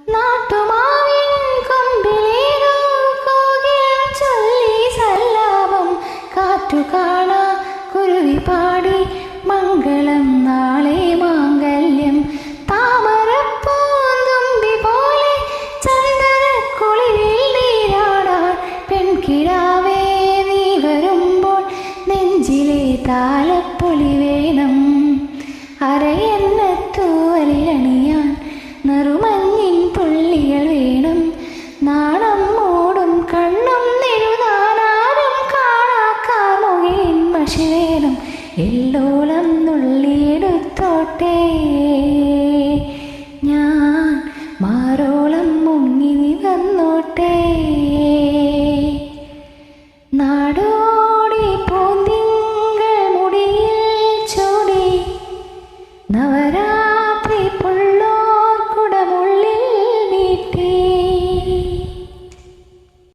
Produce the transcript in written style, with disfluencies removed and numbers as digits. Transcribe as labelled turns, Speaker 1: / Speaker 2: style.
Speaker 1: നാട്ടുമാവിൻ കൊമ്പിലേതോ കോകിലം ചൊല്ലി സല്ലാപം. കാറ്റു കാണാ കുരുവി പാടി മംഗളം നാളെ മാംഗല്യം. താമരപ്പൂന്തുമ്പി പോലെ ചന്ദനക്കുളിരിൽ നീരാടാൻ പെൺകിടാവേ നീ വരുമ്പോൾ നെഞ്ചിലെ താര